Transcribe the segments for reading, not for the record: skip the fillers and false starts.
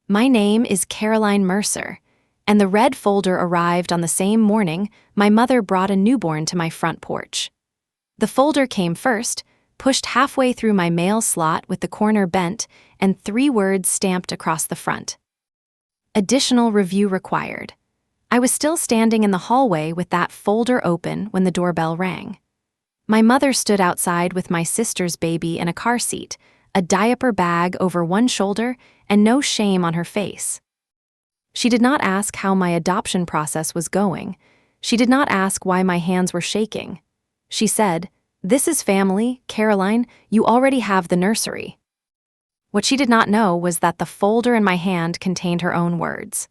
My name is Caroline Mercer, and the red folder arrived on the same morning my mother brought a newborn to my front porch. The folder came first, pushed halfway through my mail slot with the corner bent, and 3 words stamped across the front. Additional review required. I was still standing in the hallway with that folder open when the doorbell rang. My mother stood outside with my sister's baby in a car seat, a diaper bag over one shoulder, and no shame on her face. She did not ask how my adoption process was going. She did not ask why my hands were shaking. She said, "This is family, Caroline, you already have the nursery." What she did not know was that the folder in my hand contained her own words.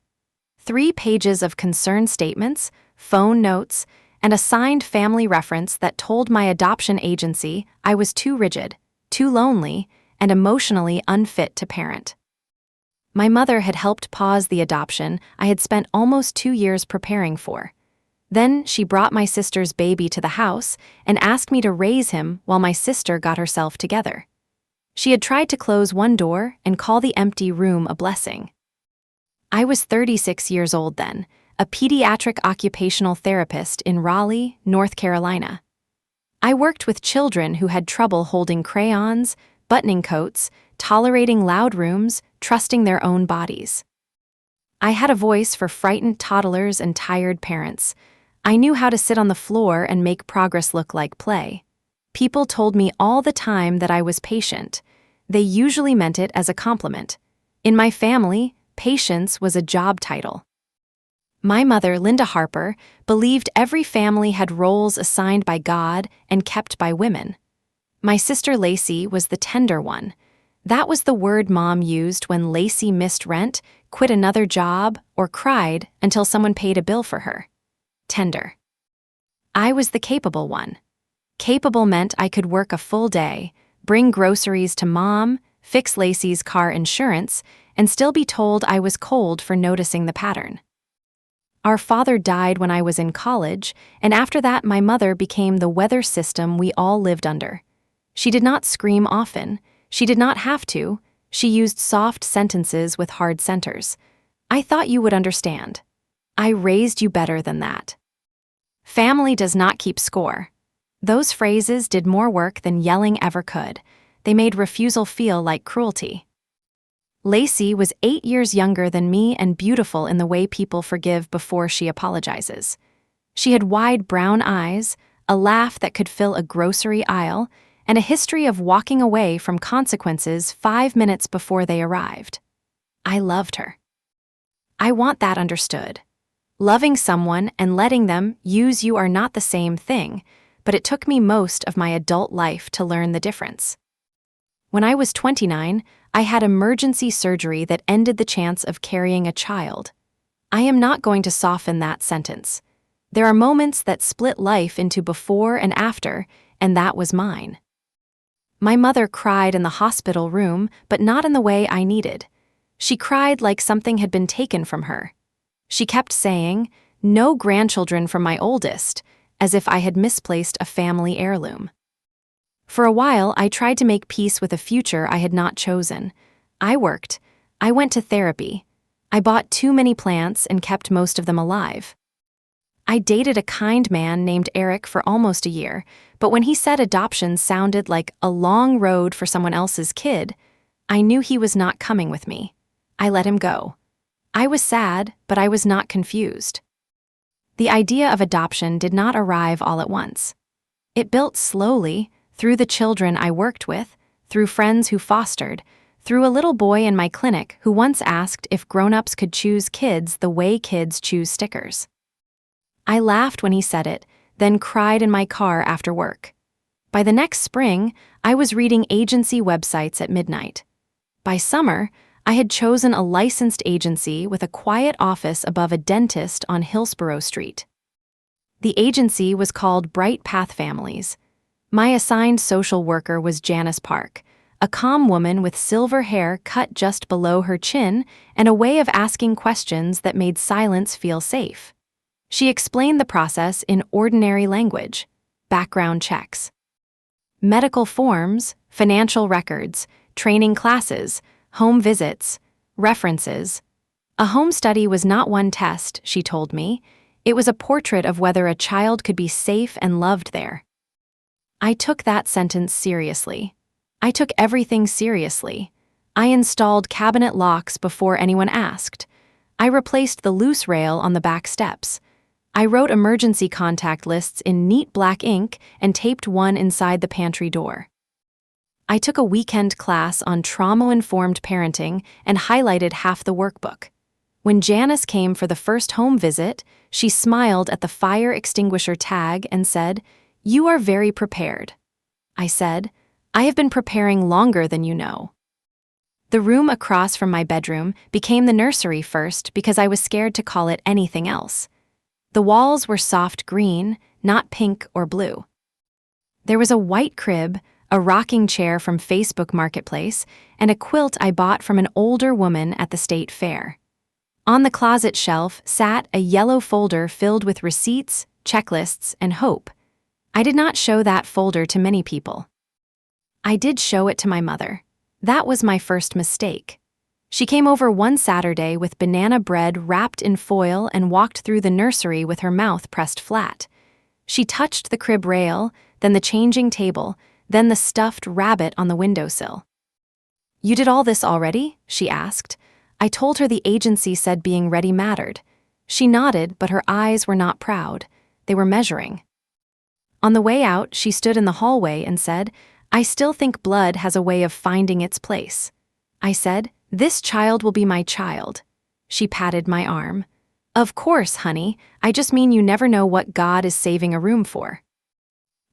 3 pages of concern statements, phone notes, and a signed family reference that told my adoption agency I was too rigid, too lonely, and emotionally unfit to parent. My mother had helped pause the adoption I had spent almost 2 years preparing for. Then she brought my sister's baby to the house and asked me to raise him while my sister got herself together. She had tried to close one door and call the empty room a blessing. I was 36 years old then, a pediatric occupational therapist in Raleigh, North Carolina. I worked with children who had trouble holding crayons, buttoning coats, tolerating loud rooms, trusting their own bodies. I had a voice for frightened toddlers and tired parents. I knew how to sit on the floor and make progress look like play. People told me all the time that I was patient. They usually meant it as a compliment. In my family, patience was a job title. My mother, Linda Harper, believed every family had roles assigned by God and kept by women. My sister Lacey was the tender one. That was the word Mom used when Lacey missed rent, quit another job, or cried until someone paid a bill for her. Tender. I was the capable one. Capable meant I could work a full day, bring groceries to Mom, fix Lacey's car insurance, and still be told I was cold for noticing the pattern. Our father died when I was in college, and after that my mother became the weather system we all lived under. She did not scream often. She did not have to. She used soft sentences with hard centers. I thought you would understand. I raised you better than that. Family does not keep score. Those phrases did more work than yelling ever could. They made refusal feel like cruelty. Lacey was 8 years younger than me and beautiful in the way people forgive before she apologizes. She had wide brown eyes, a laugh that could fill a grocery aisle, and a history of walking away from consequences 5 minutes before they arrived. I loved her. I want that understood. Loving someone and letting them use you are not the same thing, but it took me most of my adult life to learn the difference. When I was 29, I had emergency surgery that ended the chance of carrying a child. I am not going to soften that sentence. There are moments that split life into before and after, and that was mine. My mother cried in the hospital room, but not in the way I needed. She cried like something had been taken from her. She kept saying, "No grandchildren from my oldest," as if I had misplaced a family heirloom. For a while, I tried to make peace with a future I had not chosen. I worked. I went to therapy. I bought too many plants and kept most of them alive. I dated a kind man named Eric for almost a year, but when he said adoption sounded like a long road for someone else's kid, I knew he was not coming with me. I let him go. I was sad, but I was not confused. The idea of adoption did not arrive all at once. It built slowly, through the children I worked with, through friends who fostered, through a little boy in my clinic who once asked if grown-ups could choose kids the way kids choose stickers. I laughed when he said it, then cried in my car after work. By the next spring, I was reading agency websites at midnight. By summer, I had chosen a licensed agency with a quiet office above a dentist on Hillsborough Street. The agency was called Bright Path Families. My assigned social worker was Janice Park, a calm woman with silver hair cut just below her chin and a way of asking questions that made silence feel safe. She explained the process in ordinary language: background checks, medical forms, financial records, training classes, home visits. References. A home study was not one test, she told me. It was a portrait of whether a child could be safe and loved there. I took that sentence seriously. I took everything seriously. I installed cabinet locks before anyone asked. I replaced the loose rail on the back steps. I wrote emergency contact lists in neat black ink and taped one inside the pantry door. I took a weekend class on trauma-informed parenting and highlighted half the workbook. When Janice came for the first home visit, she smiled at the fire extinguisher tag and said, "You are very prepared." I said, "I have been preparing longer than you know." The room across from my bedroom became the nursery first because I was scared to call it anything else. The walls were soft green, not pink or blue. There was a white crib, a rocking chair from Facebook Marketplace, and a quilt I bought from an older woman at the state fair. On the closet shelf sat a yellow folder filled with receipts, checklists, and hope. I did not show that folder to many people. I did show it to my mother. That was my first mistake. She came over one Saturday with banana bread wrapped in foil and walked through the nursery with her mouth pressed flat. She touched the crib rail, then the changing table, then the stuffed rabbit on the windowsill. "You did all this already?" she asked. I told her the agency said being ready mattered. She nodded, but her eyes were not proud. They were measuring. On the way out, she stood in the hallway and said, "I still think blood has a way of finding its place." I said, "This child will be my child." She patted my arm. "Of course, honey, I just mean you never know what God is saving a room for."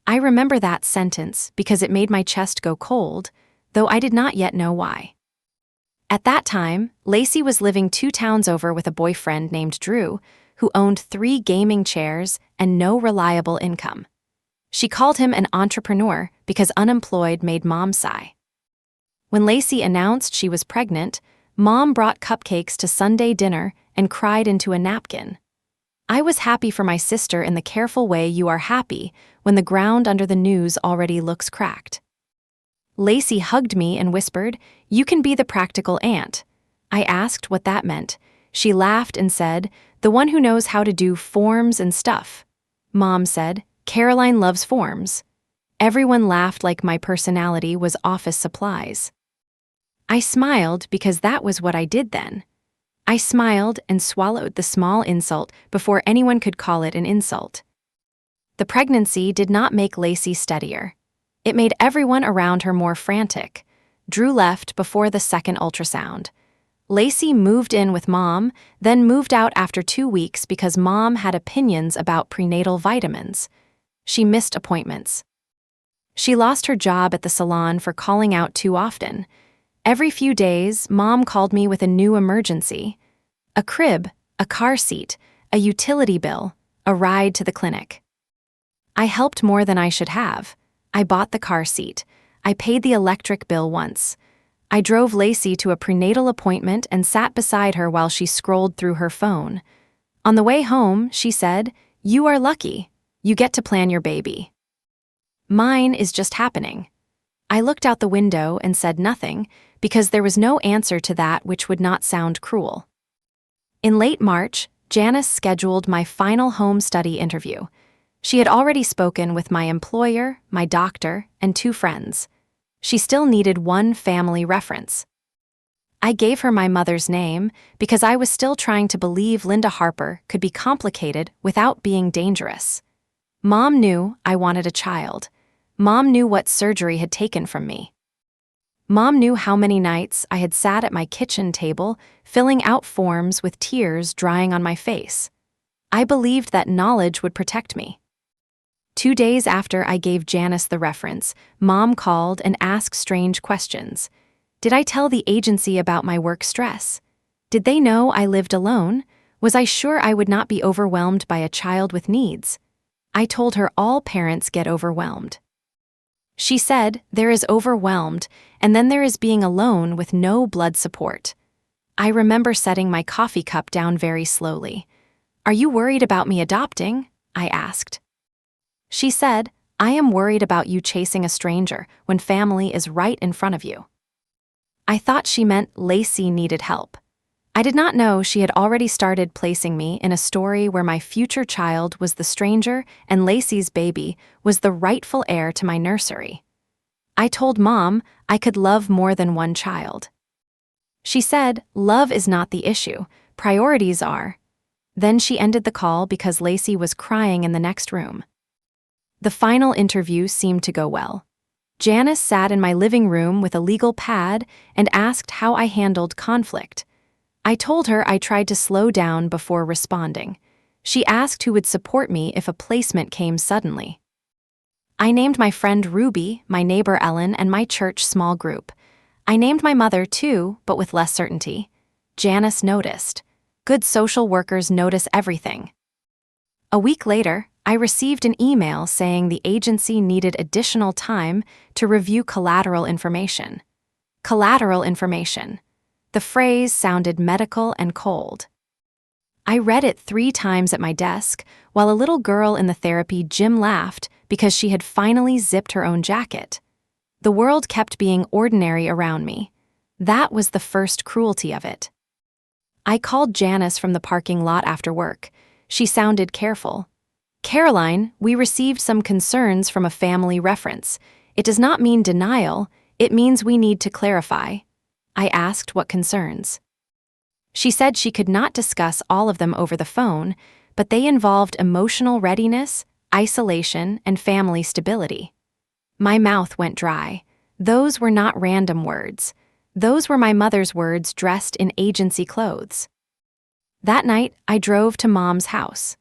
I remember that sentence because it made my chest go cold, though I did not yet know why. At that time, Lacey was living 2 towns over with a boyfriend named Drew, who owned 3 gaming chairs and no reliable income. She called him an entrepreneur because unemployed made Mom sigh. When Lacey announced she was pregnant, Mom brought cupcakes to Sunday dinner and cried into a napkin. I was happy for my sister in the careful way you are happy when the ground under the news already looks cracked. Lacey hugged me and whispered, "You can be the practical aunt." I asked what that meant. She laughed and said, "The one who knows how to do forms and stuff." Mom said, "Caroline loves forms." Everyone laughed like my personality was office supplies. I smiled because that was what I did then. I smiled and swallowed the small insult before anyone could call it an insult. The pregnancy did not make Lacey steadier. It made everyone around her more frantic. Drew left before the second ultrasound. Lacey moved in with Mom, then moved out after 2 weeks because Mom had opinions about prenatal vitamins. She missed appointments. She lost her job at the salon for calling out too often. Every few days, Mom called me with a new emergency. A crib, a car seat, a utility bill, a ride to the clinic. I helped more than I should have. I bought the car seat. I paid the electric bill once. I drove Lacey to a prenatal appointment and sat beside her while she scrolled through her phone. On the way home, she said, "You are lucky. You get to plan your baby. Mine is just happening." I looked out the window and said nothing because there was no answer to that which would not sound cruel. In late March, Janice scheduled my final home study interview. She had already spoken with my employer, my doctor, and 2 friends. She still needed one family reference. I gave her my mother's name because I was still trying to believe Linda Harper could be complicated without being dangerous. Mom knew I wanted a child. Mom knew what surgery had taken from me. Mom knew how many nights I had sat at my kitchen table, filling out forms with tears drying on my face. I believed that knowledge would protect me. 2 days after I gave Janice the reference, Mom called and asked strange questions. Did I tell the agency about my work stress? Did they know I lived alone? Was I sure I would not be overwhelmed by a child with needs? I told her all parents get overwhelmed. She said, "There is overwhelmed, and then there is being alone with no blood support." I remember setting my coffee cup down very slowly. "Are you worried about me adopting?" I asked. She said, "I am worried about you chasing a stranger when family is right in front of you." I thought she meant Lacey needed help. I did not know she had already started placing me in a story where my future child was the stranger and Lacey's baby was the rightful heir to my nursery. I told Mom I could love more than one child. She said, "Love is not the issue, priorities are." Then she ended the call because Lacey was crying in the next room. The final interview seemed to go well. Janice sat in my living room with a legal pad and asked how I handled conflict. I told her I tried to slow down before responding. She asked who would support me if a placement came suddenly. I named my friend Ruby, my neighbor Ellen, and my church small group. I named my mother too, but with less certainty. Janice noticed. Good social workers notice everything. A week later, I received an email saying the agency needed additional time to review collateral information. Collateral information. The phrase sounded medical and cold. I read it 3 times at my desk while a little girl in the therapy gym laughed because she had finally zipped her own jacket. The world kept being ordinary around me. That was the first cruelty of it. I called Janice from the parking lot after work. She sounded careful. "Caroline, we received some concerns from a family reference. It does not mean denial, it means we need to clarify." I asked what concerns. She said she could not discuss all of them over the phone, but they involved emotional readiness, isolation, and family stability. My mouth went dry. Those were not random words. Those were my mother's words dressed in agency clothes. That night, I drove to Mom's house.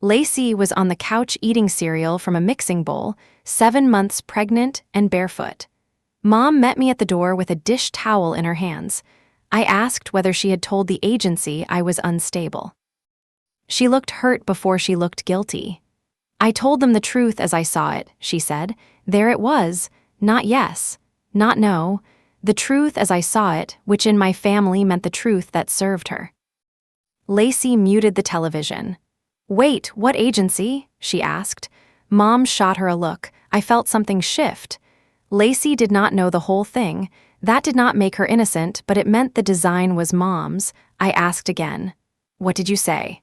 Lacey was on the couch eating cereal from a mixing bowl, 7 months pregnant and barefoot. Mom met me at the door with a dish towel in her hands. I asked whether she had told the agency I was unstable. She looked hurt before she looked guilty. "I told them the truth as I saw it," she said. "There it was. Not yes. Not no. The truth as I saw it, which in my family meant the truth that served her." Lacey muted the television. "Wait, what agency?" she asked. Mom shot her a look. I felt something shift. Lacey did not know the whole thing. That did not make her innocent, but it meant the design was Mom's. I asked again. "What did you say?"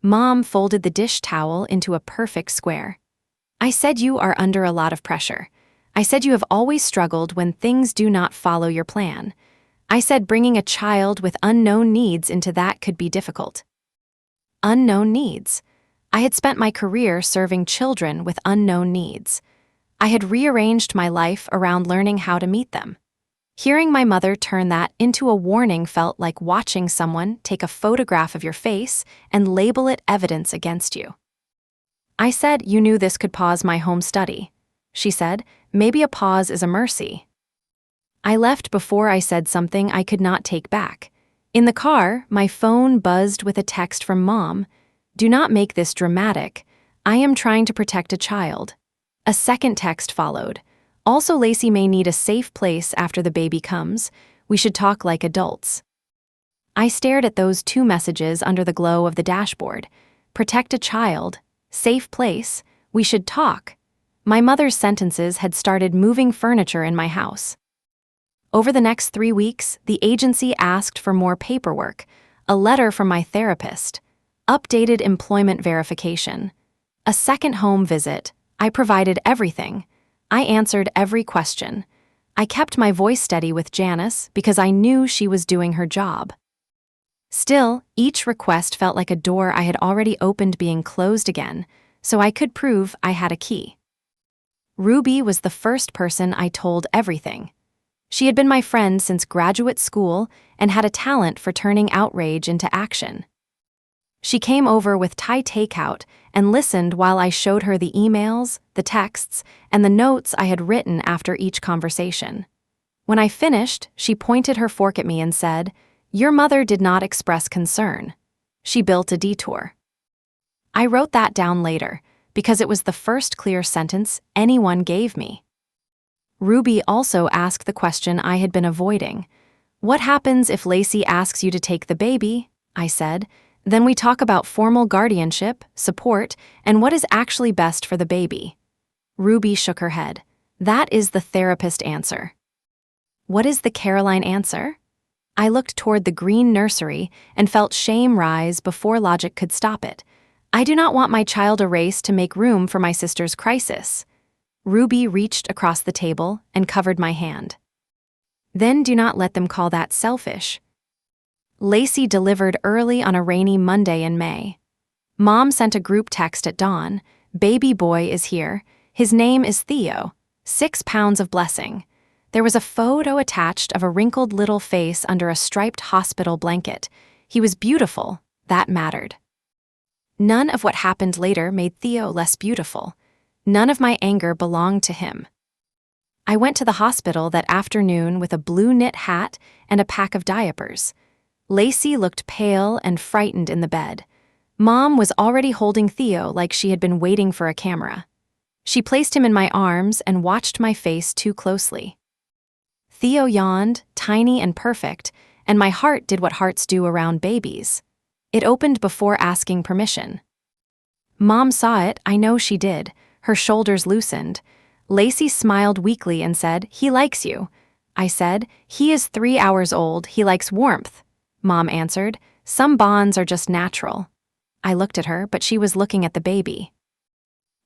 Mom folded the dish towel into a perfect square. "I said you are under a lot of pressure. I said you have always struggled when things do not follow your plan. I said bringing a child with unknown needs into that could be difficult." Unknown needs. I had spent my career serving children with unknown needs. I had rearranged my life around learning how to meet them. Hearing my mother turn that into a warning felt like watching someone take a photograph of your face and label it evidence against you. I said you knew this could pause my home study. She said, "Maybe a pause is a mercy." I left before I said something I could not take back. In the car, my phone buzzed with a text from Mom. "Do not make this dramatic. I am trying to protect a child." A second text followed. "Also, Lacey may need a safe place after the baby comes. We should talk like adults." I stared at those 2 messages under the glow of the dashboard. Protect a child. Safe place. We should talk. My mother's sentences had started moving furniture in my house. Over the next 3 weeks, the agency asked for more paperwork, a letter from my therapist, updated employment verification, a second home visit. I provided everything. I answered every question. I kept my voice steady with Janice because I knew she was doing her job. Still, each request felt like a door I had already opened being closed again, so I could prove I had a key. Ruby was the first person I told everything. She had been my friend since graduate school and had a talent for turning outrage into action. She came over with Thai takeout and listened while I showed her the emails, the texts, and the notes I had written after each conversation. When I finished, she pointed her fork at me and said, "Your mother did not express concern. She built a detour." I wrote that down later because it was the first clear sentence anyone gave me. Ruby also asked the question I had been avoiding. "What happens if Lacey asks you to take the baby?" I said. "Then we talk about formal guardianship, support, and what is actually best for the baby." Ruby shook her head. "That is the therapist answer." What is the Caroline answer? I looked toward the green nursery and felt shame rise before logic could stop it. I do not want my child erased to make room for my sister's crisis. Ruby reached across the table and covered my hand. Then do not let them call that selfish. Lacey delivered early on a rainy Monday in May. Mom sent a group text at dawn. Baby boy is here. His name is Theo. 6 pounds of blessing. There was a photo attached of a wrinkled little face under a striped hospital blanket. He was beautiful. That mattered. None of what happened later made Theo less beautiful. None of my anger belonged to him. I went to the hospital that afternoon with a blue knit hat and a pack of diapers. Lacey looked pale and frightened in the bed. Mom was already holding Theo like she had been waiting for a camera. She placed him in my arms and watched my face too closely. Theo yawned, tiny and perfect, and my heart did what hearts do around babies. It opened before asking permission. Mom saw it, I know she did. Her shoulders loosened. Lacey smiled weakly and said, "He likes you." I said, "He is 3 hours old, he likes warmth." Mom answered, "Some bonds are just natural." I looked at her, but she was looking at the baby.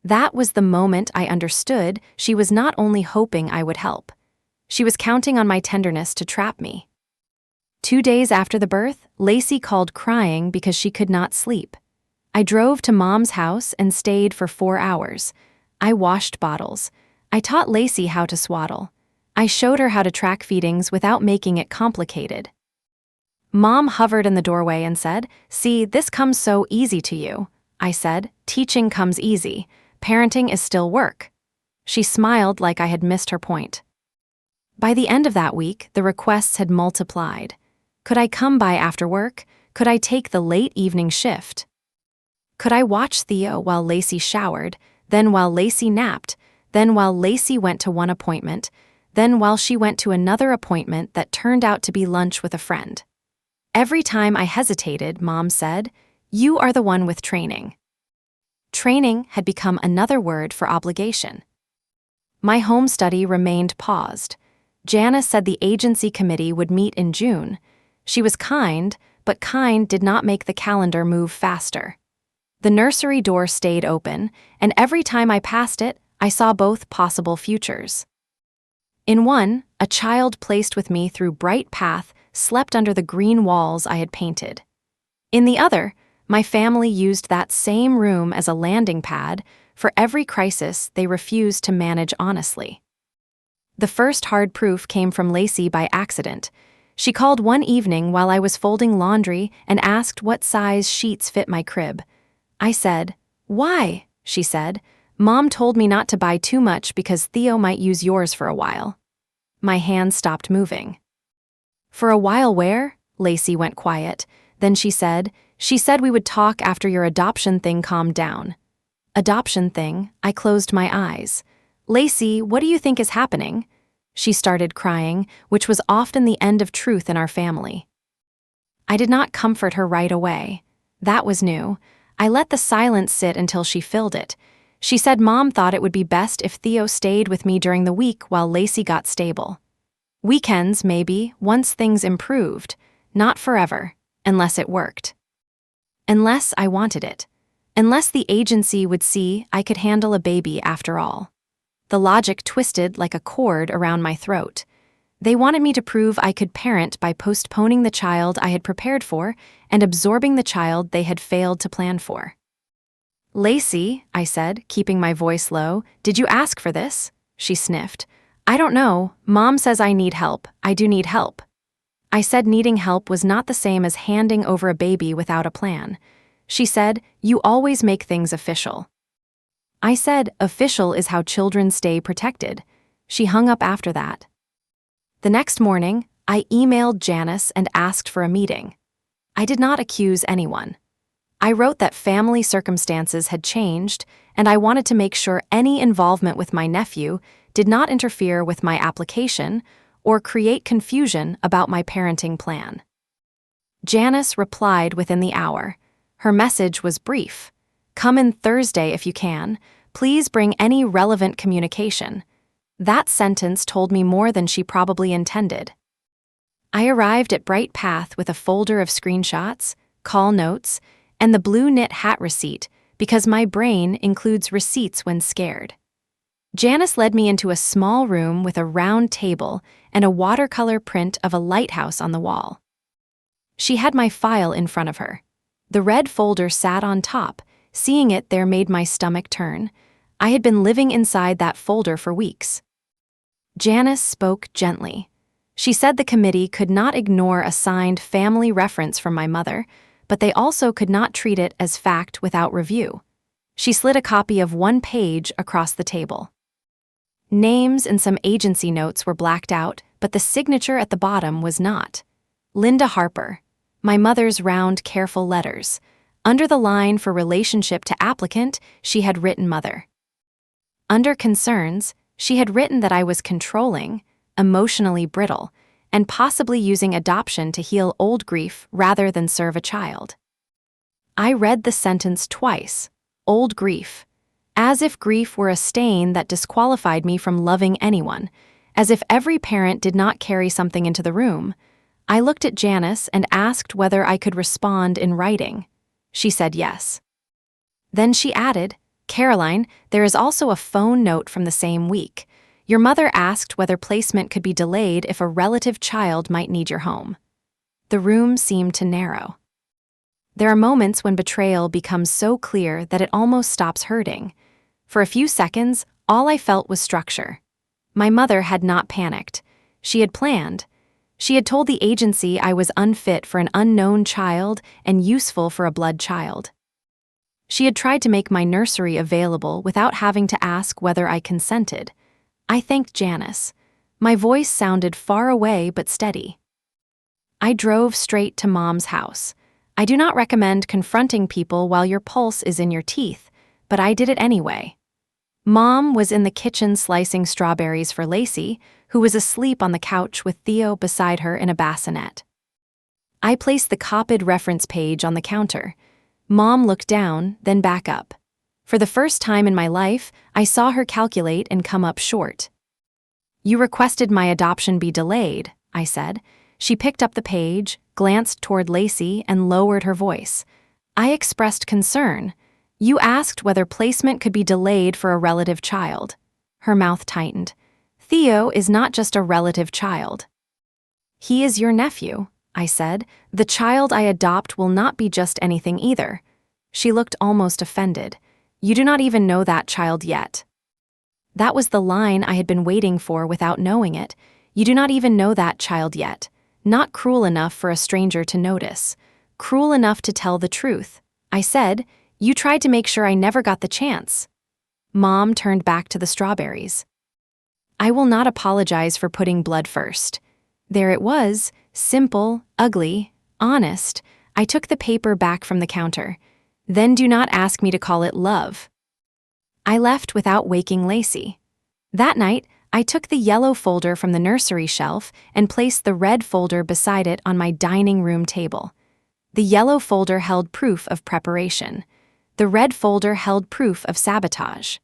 That was the moment I understood she was not only hoping I would help. She was counting on my tenderness to trap me. 2 days after the birth, Lacey called crying because she could not sleep. I drove to Mom's house and stayed for 4 hours. I washed bottles. I taught Lacey how to swaddle. I showed her how to track feedings without making it complicated. Mom hovered in the doorway and said, "See, this comes so easy to you." I said, "Teaching comes easy. Parenting is still work." She smiled like I had missed her point. By the end of that week, the requests had multiplied. Could I come by after work? Could I take the late evening shift? Could I watch Theo while Lacey showered, then while Lacey napped, then while Lacey went to one appointment, then while she went to another appointment that turned out to be lunch with a friend? Every time I hesitated, Mom said, "You are the one with training." Training had become another word for obligation. My home study remained paused. Janice said the agency committee would meet in June. She was kind, but kind did not make the calendar move faster. The nursery door stayed open, and every time I passed it, I saw both possible futures. In one, a child placed with me through bright path slept under the green walls I had painted. In the other, my family used that same room as a landing pad for every crisis they refused to manage honestly. The first hard proof came from Lacey by accident. She called one evening while I was folding laundry and asked what size sheets fit my crib. I said, "Why?" She said, "Mom told me not to buy too much because Theo might use yours for a while." My hand stopped moving. "For a while where?" Lacey went quiet. Then she said we would talk after your adoption thing calmed down. Adoption thing? I closed my eyes. "Lacey, what do you think is happening?" She started crying, which was often the end of truth in our family. I did not comfort her right away. That was new. I let the silence sit until she filled it. She said Mom thought it would be best if Theo stayed with me during the week while Lacey got stable. Weekends, maybe, once things improved. Not forever, unless it worked. Unless I wanted it. Unless the agency would see I could handle a baby after all. The logic twisted like a cord around my throat. They wanted me to prove I could parent by postponing the child I had prepared for and absorbing the child they had failed to plan for. "Lacey," I said, keeping my voice low, "did you ask for this?" She sniffed. "I don't know. Mom says I need help. I do need help." I said needing help was not the same as handing over a baby without a plan. She said, "You always make things official." I said, "Official is how children stay protected." She hung up after that. The next morning, I emailed Janice and asked for a meeting. I did not accuse anyone. I wrote that family circumstances had changed, and I wanted to make sure any involvement with my nephew did not interfere with my application or create confusion about my parenting plan. Janice replied within the hour. Her message was brief. "Come in Thursday if you can. Please bring any relevant communication." That sentence told me more than she probably intended. I arrived at Bright Path with a folder of screenshots, call notes, and the blue knit hat receipt because my brain includes receipts when scared. Janice led me into a small room with a round table and a watercolor print of a lighthouse on the wall. She had my file in front of her. The red folder sat on top. Seeing it there made my stomach turn. I had been living inside that folder for weeks. Janice spoke gently. She said the committee could not ignore a signed family reference from my mother, but they also could not treat it as fact without review. She slid a copy of one page across the table. Names and some agency notes were blacked out, but the signature at the bottom was not. Linda Harper, my mother's round, careful letters. Under the line for relationship to applicant, she had written mother. Under concerns, she had written that I was controlling, emotionally brittle, and possibly using adoption to heal old grief rather than serve a child. I read the sentence twice, old grief, as if grief were a stain that disqualified me from loving anyone, as if every parent did not carry something into the room. I looked at Janice and asked whether I could respond in writing. She said yes. Then she added, "Caroline, there is also a phone note from the same week. Your mother asked whether placement could be delayed if a relative child might need your home." The room seemed to narrow. There are moments when betrayal becomes so clear that it almost stops hurting. For a few seconds, all I felt was structure. My mother had not panicked. She had planned. She had told the agency I was unfit for an unknown child and useful for a blood child. She had tried to make my nursery available without having to ask whether I consented. I thanked Janice. My voice sounded far away but steady. I drove straight to Mom's house. I do not recommend confronting people while your pulse is in your teeth, but I did it anyway. Mom was in the kitchen slicing strawberries for Lacey, who was asleep on the couch with Theo beside her in a bassinet. I placed the copied reference page on the counter. Mom looked down, then back up. For the first time in my life, I saw her calculate and come up short. "You requested my adoption be delayed," I said. She picked up the page, glanced toward Lacey, and lowered her voice. "I expressed concern. You asked whether placement could be delayed for a relative child." Her mouth tightened. "Theo is not just a relative child. He is your nephew," I said. "The child I adopt will not be just anything either." She looked almost offended. "You do not even know that child yet." That was the line I had been waiting for without knowing it. You do not even know that child yet. Not cruel enough for a stranger to notice. Cruel enough to tell the truth. I said, "You tried to make sure I never got the chance." Mom turned back to the strawberries. "I will not apologize for putting blood first." There it was, simple, ugly, honest. I took the paper back from the counter. "Then do not ask me to call it love." I left without waking Lacey. That night, I took the yellow folder from the nursery shelf and placed the red folder beside it on my dining room table. The yellow folder held proof of preparation. The red folder held proof of sabotage.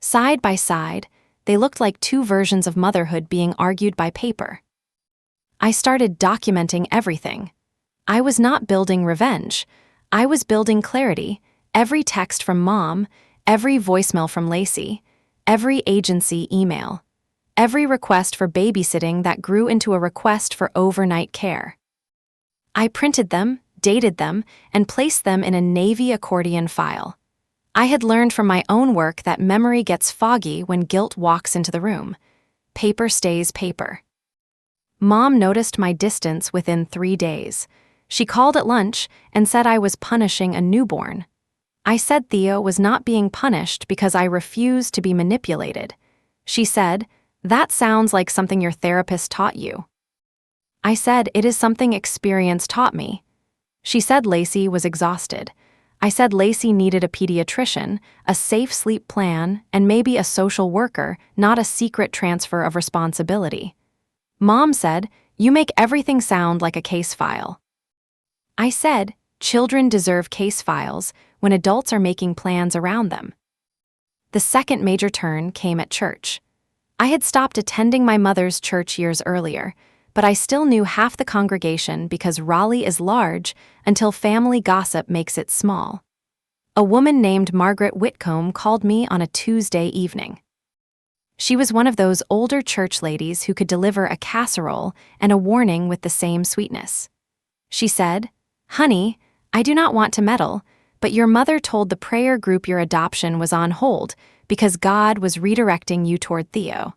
Side by side, they looked like two versions of motherhood being argued by paper. I started documenting everything. I was not building revenge. I was building clarity. Every text from Mom, every voicemail from Lacey, every agency email, every request for babysitting that grew into a request for overnight care. I printed them, dated them, and placed them in a navy accordion file. I had learned from my own work that memory gets foggy when guilt walks into the room. Paper stays paper. Mom noticed my distance within 3 days. She called at lunch and said I was punishing a newborn. I said Theo was not being punished because I refused to be manipulated. She said, "That sounds like something your therapist taught you." I said, "It is something experience taught me." She said Lacey was exhausted. I said Lacey needed a pediatrician, a safe sleep plan, and maybe a social worker, not a secret transfer of responsibility. Mom said, "You make everything sound like a case file." I said, "Children deserve case files when adults are making plans around them." The second major turn came at church. I had stopped attending my mother's church years earlier, but I still knew half the congregation because Raleigh is large until family gossip makes it small. A woman named Margaret Whitcomb called me on a Tuesday evening. She was one of those older church ladies who could deliver a casserole and a warning with the same sweetness. She said, "Honey, I do not want to meddle, but your mother told the prayer group your adoption was on hold because God was redirecting you toward Theo."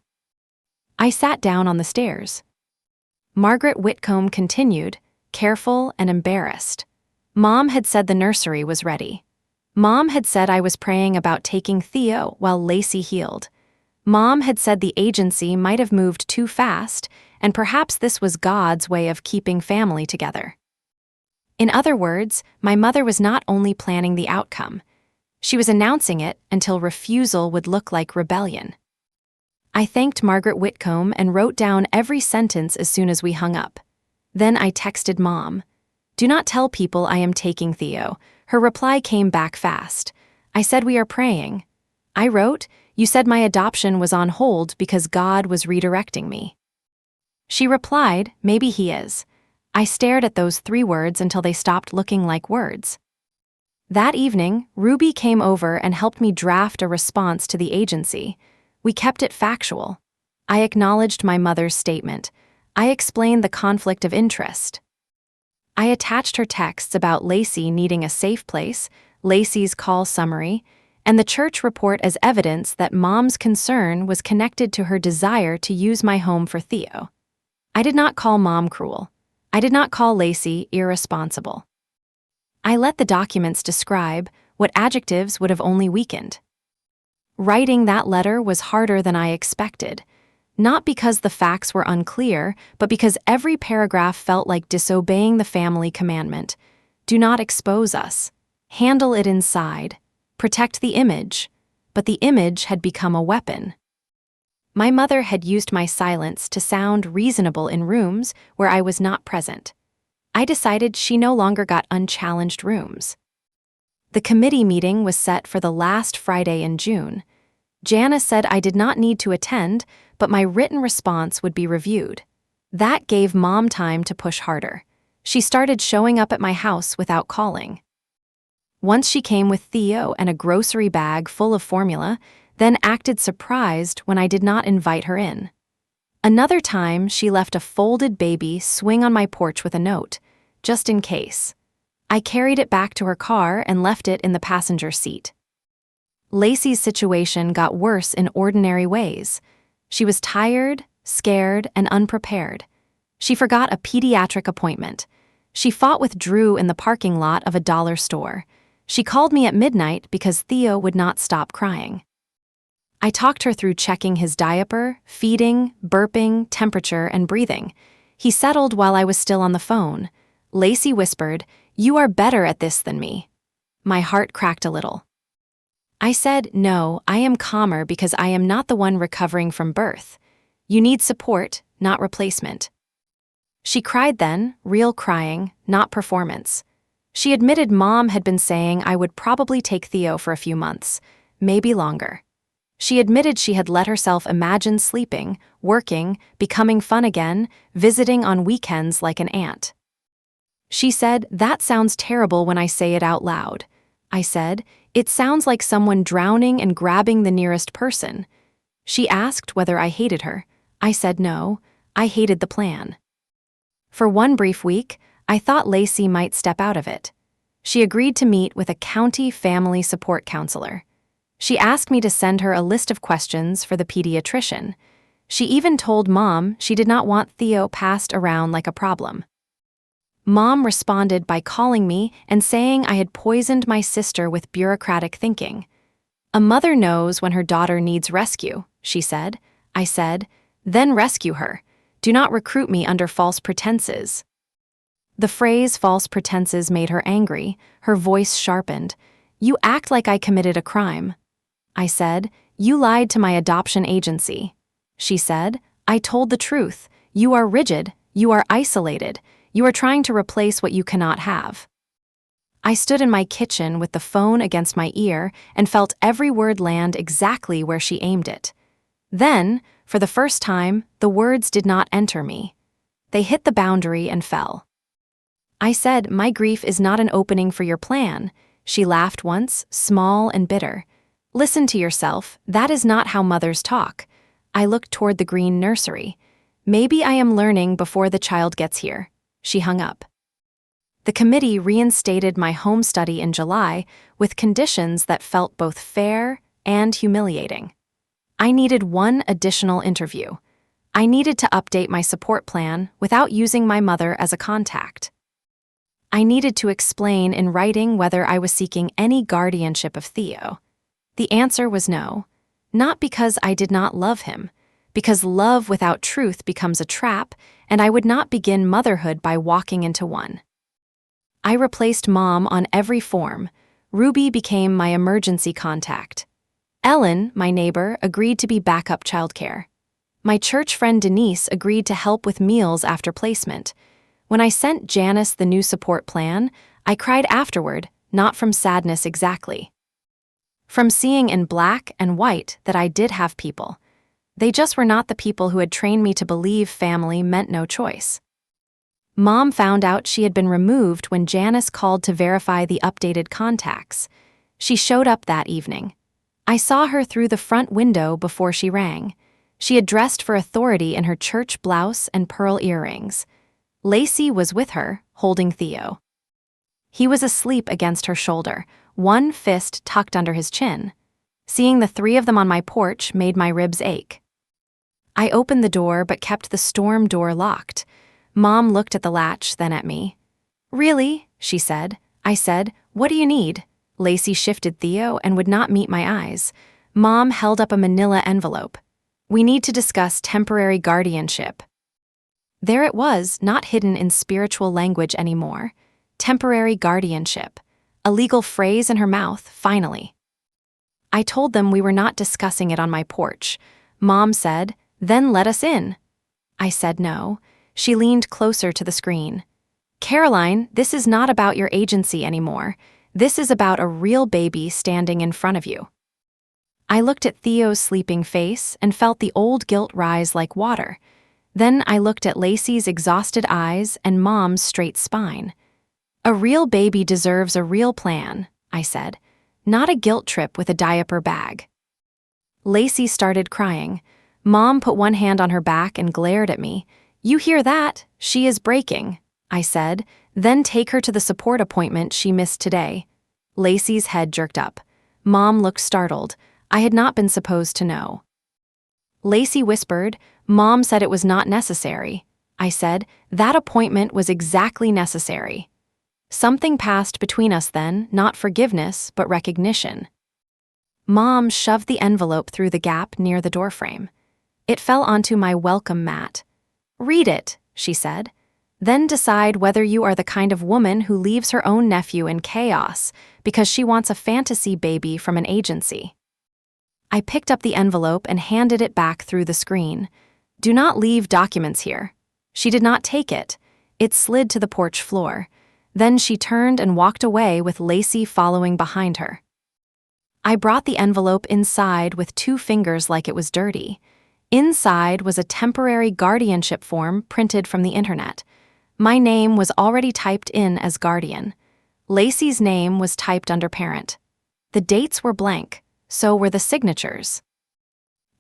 I sat down on the stairs. Margaret Whitcomb continued, careful and embarrassed. Mom had said the nursery was ready. Mom had said I was praying about taking Theo while Lacey healed. Mom had said the agency might have moved too fast, and perhaps this was God's way of keeping family together. In other words, my mother was not only planning the outcome, she was announcing it until refusal would look like rebellion. I thanked Margaret Whitcomb and wrote down every sentence as soon as we hung up. Then I texted Mom, "Do not tell people I am taking Theo." Her reply came back fast. I said, "We are praying." I wrote, "You said my adoption was on hold because God was redirecting me." She replied, "Maybe he is." I stared at those 3 words until they stopped looking like words. That evening, Ruby came over and helped me draft a response to the agency. We kept it factual. I acknowledged my mother's statement. I explained the conflict of interest. I attached her texts about Lacey needing a safe place, Lacey's call summary, and the church report as evidence that Mom's concern was connected to her desire to use my home for Theo. I did not call Mom cruel. I did not call Lacey irresponsible. I let the documents describe what adjectives would have only weakened. Writing that letter was harder than I expected, not because the facts were unclear, but because every paragraph felt like disobeying the family commandment. Do not expose us. Handle it inside. Protect the image. But the image had become a weapon. My mother had used my silence to sound reasonable in rooms where I was not present. I decided she no longer got unchallenged rooms. The committee meeting was set for the last Friday in June. Jana said I did not need to attend, but my written response would be reviewed. That gave Mom time to push harder. She started showing up at my house without calling. Once she came with Theo and a grocery bag full of formula, then acted surprised when I did not invite her in. Another time, she left a folded baby swing on my porch with a note, just in case. I carried it back to her car and left it in the passenger seat. Lacey's situation got worse in ordinary ways. She was tired, scared, and unprepared. She forgot a pediatric appointment. She fought with Drew in the parking lot of a dollar store. She called me at midnight because Theo would not stop crying. I talked her through checking his diaper, feeding, burping, temperature, and breathing. He settled while I was still on the phone. Lacey whispered, "You are better at this than me." My heart cracked a little. I said, "No, I am calmer because I am not the one recovering from birth. You need support, not replacement." She cried then, real crying, not performance. She admitted Mom had been saying I would probably take Theo for a few months, maybe longer. She admitted she had let herself imagine sleeping, working, becoming fun again, visiting on weekends like an aunt. She said, "That sounds terrible when I say it out loud." I said, "It sounds like someone drowning and grabbing the nearest person." She asked whether I hated her. I said no, I hated the plan. For one brief week, I thought Lacey might step out of it. She agreed to meet with a county family support counselor. She asked me to send her a list of questions for the pediatrician. She even told Mom she did not want Theo passed around like a problem. Mom responded by calling me and saying I had poisoned my sister with bureaucratic thinking. "A mother knows when her daughter needs rescue," she said. I said, "Then rescue her. Do not recruit me under false pretenses." The phrase false pretenses made her angry. Her voice sharpened. "You act like I committed a crime." I said, "You lied to my adoption agency." She said, "I told the truth. You are rigid. You are isolated. You are trying to replace what you cannot have." I stood in my kitchen with the phone against my ear and felt every word land exactly where she aimed it. Then, For the first time, the words did not enter me. They hit the boundary and fell. I said, "My grief is not an opening for your plan." She laughed once, small and bitter. "Listen to yourself, that is not how mothers talk." I looked toward the green nursery. "Maybe I am learning before the child gets here." She hung up. The committee reinstated my home study in July with conditions that felt both fair and humiliating. I needed one additional interview. I needed to update my support plan without using my mother as a contact. I needed to explain in writing whether I was seeking any guardianship of Theo. The answer was no, not because I did not love him, because love without truth becomes a trap, and I would not begin motherhood by walking into one. I replaced Mom on every form. Ruby became my emergency contact. Ellen, my neighbor, agreed to be backup childcare. My church friend Denise agreed to help with meals after placement. When I sent Janice the new support plan, I cried afterward, not from sadness exactly. From seeing in black and white that I did have people. They just were not the people who had trained me to believe family meant no choice. Mom found out she had been removed when Janice called to verify the updated contacts. She showed up that evening. I saw her through the front window before she rang. She had dressed for authority in her church blouse and pearl earrings. Lacey was with her, holding Theo. He was asleep against her shoulder, one fist tucked under his chin. Seeing the three of them on my porch made my ribs ache. I opened the door but kept the storm door locked. Mom looked at the latch, then at me. "Really?" she said. I said, "What do you need?" Lacey shifted Theo and would not meet my eyes. Mom held up a manila envelope. "We need to discuss temporary guardianship." There it was, not hidden in spiritual language anymore. Temporary guardianship. A legal phrase in her mouth, finally. I told them we were not discussing it on my porch. Mom said, "Then let us in." I said no. She leaned closer to the screen. "Caroline, this is not about your agency anymore. This is about a real baby standing in front of you." I looked at Theo's sleeping face and felt the old guilt rise like water. Then I looked at Lacey's exhausted eyes and Mom's straight spine. "A real baby deserves a real plan," I said, "not a guilt trip with a diaper bag." Lacey started crying. Mom put one hand on her back and glared at me. "You hear that? She is breaking," I said, "then take her to the support appointment she missed today." Lacey's head jerked up. Mom looked startled. I had not been supposed to know. Lacey whispered, "Mom said it was not necessary." I said, "That appointment was exactly necessary." Something passed between us then, not forgiveness, but recognition. Mom shoved the envelope through the gap near the doorframe. It fell onto my welcome mat. "Read it," she said. "Then decide whether you are the kind of woman who leaves her own nephew in chaos because she wants a fantasy baby from an agency." I picked up the envelope and handed it back through the screen. "Do not leave documents here." She did not take it. It slid to the porch floor. Then she turned and walked away with Lacey following behind her. I brought the envelope inside with 2 fingers like it was dirty. Inside was a temporary guardianship form printed from the internet. My name was already typed in as guardian. Lacey's name was typed under parent. The dates were blank, so were the signatures.